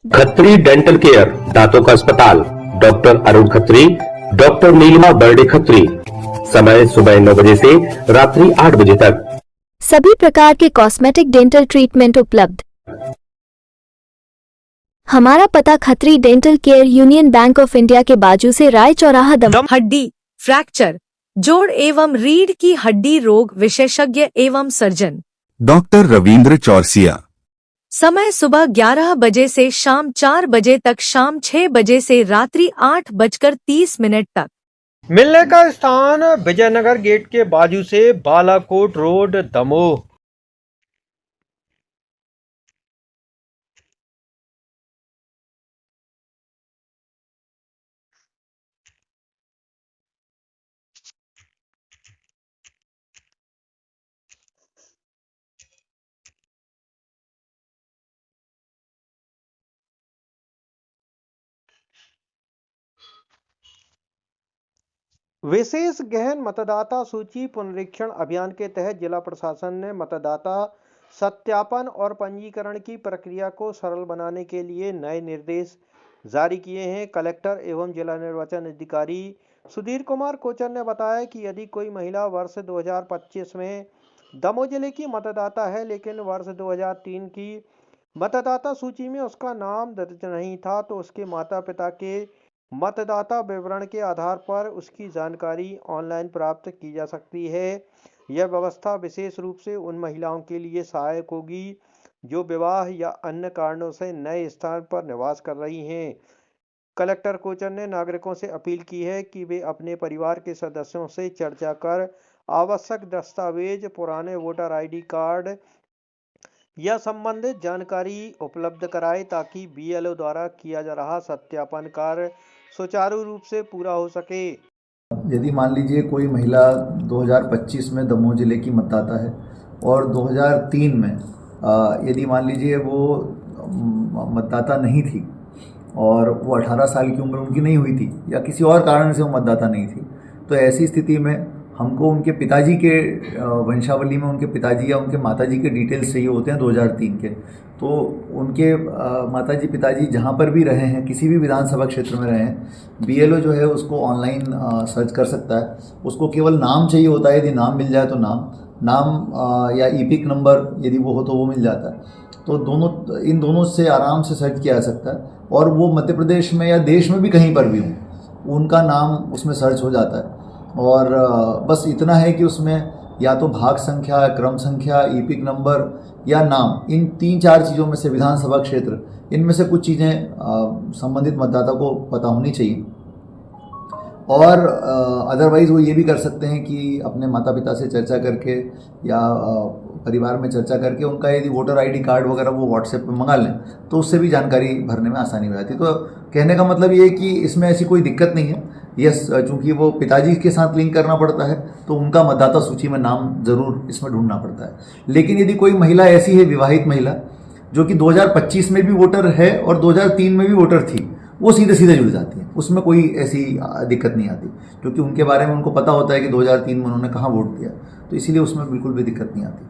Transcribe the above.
Khatri dental care, दांतों का अस्पताल, डॉक्टर अरुण खत्री, डॉक्टर नीलिमा बर्डे खत्री। समय सुबह 9 बजे से रात्रि 8 बजे तक। सभी प्रकार के कॉस्मेटिक डेंटल ट्रीटमेंट उपलब्ध। हमारा पता Khatri dental care, union bank of India के बाजू से राय चौराहा, दम। हड्डी, फ्रैक्चर, जोड़ एवं रीढ़ की हड्डी रोग विशेषज्ञ एवं सर्जन डॉक्टर रविंद्र चौरसिया। समय सुबह 11 बजे से शाम 4 बजे तक, शाम 6 बजे से रात्रि 8:30 तक। मिलने का स्थान विजयनगर गेट के बाजू से बालाकोट रोड, दमोह। विशेष गहन मतदाता सूची पुनरीक्षण अभियान के तहत जिला प्रशासन ने मतदाता सत्यापन और पंजीकरण की प्रक्रिया को सरल बनाने के लिए नए निर्देश जारी किए हैं। कलेक्टर एवं जिला निर्वाचन अधिकारी सुधीर कुमार कोचर ने बताया कि यदि कोई महिला वर्ष 2025 में दमोह जिले की मतदाता है, लेकिन वर्ष 2003 की मतदाता सूची में उसका नाम दर्ज नहीं था, तो उसके माता पिता के मतदाता विवरण के आधार पर उसकी जानकारी ऑनलाइन प्राप्त की जा सकती है। यह व्यवस्था विशेष रूप से उन महिलाओं के लिए सहायक होगी जो विवाह या अन्य कारणों से नए स्थान पर निवास कर रही हैं। कलेक्टर कोचर ने नागरिकों से अपील की है कि वे अपने परिवार के सदस्यों से चर्चा कर आवश्यक दस्तावेज, पुराने वोटर आईडी कार्ड या संबंधित जानकारी उपलब्ध कराएं, ताकि बीएलओ द्वारा किया जा रहा सत्यापन कार्य सुचारू रूप से पूरा हो सके। यदि मान लीजिए कोई महिला 2025 में दमोह जिले की मतदाता है और 2003 में यदि मान लीजिए वो मतदाता नहीं थी और वो 18 साल की उम्र उनकी नहीं हुई थी या किसी और कारण से वो मतदाता नहीं थी, तो ऐसी स्थिति में हमको उनके पिताजी के वंशावली में उनके पिताजी या उनके माताजी के डिटेल्स चाहिए होते हैं 2003 के। तो उनके माताजी पिताजी जहाँ पर भी रहे हैं, किसी भी विधानसभा क्षेत्र में रहे हैं, बीएलओ जो है उसको ऑनलाइन सर्च कर सकता है। उसको केवल नाम चाहिए होता है, यदि नाम मिल जाए तो नाम या ईपिक नंबर यदि वो हो तो वो मिल जाता है। तो इन दोनों से आराम से सर्च किया जा सकता है और वो मध्य प्रदेश में या देश में भी कहीं पर भी हो, उनका नाम उसमें सर्च हो जाता है। और बस इतना है कि उसमें या तो भाग संख्या, क्रम संख्या, ईपिक नंबर या नाम, इन 3-4 चीज़ों में से विधानसभा क्षेत्र, इनमें से कुछ चीज़ें संबंधित मतदाता को पता होनी चाहिए। और अदरवाइज़ वो ये भी कर सकते हैं कि अपने माता पिता से चर्चा करके या परिवार में चर्चा करके उनका यदि वोटर आईडी कार्ड वगैरह वो व्हाट्सएप पे मंगा लें तो उससे भी जानकारी भरने में आसानी हो जाती है। तो कहने का मतलब ये है कि इसमें ऐसी कोई दिक्कत नहीं है। यस, चूँकि वो पिताजी के साथ लिंक करना पड़ता है तो उनका मतदाता सूची में नाम ज़रूर इसमें ढूंढना पड़ता है। लेकिन यदि कोई महिला ऐसी है, विवाहित महिला, जो कि 2025 में भी वोटर है और 2003 में भी वोटर थी, वो सीधे सीधे जुड़ जाती है, उसमें कोई ऐसी दिक्कत नहीं आती, क्योंकि उनके बारे में उनको पता होता है कि 2003 में उन्होंने कहाँ वोट दिया, तो इसीलिए उसमें बिल्कुल भी दिक्कत नहीं आती।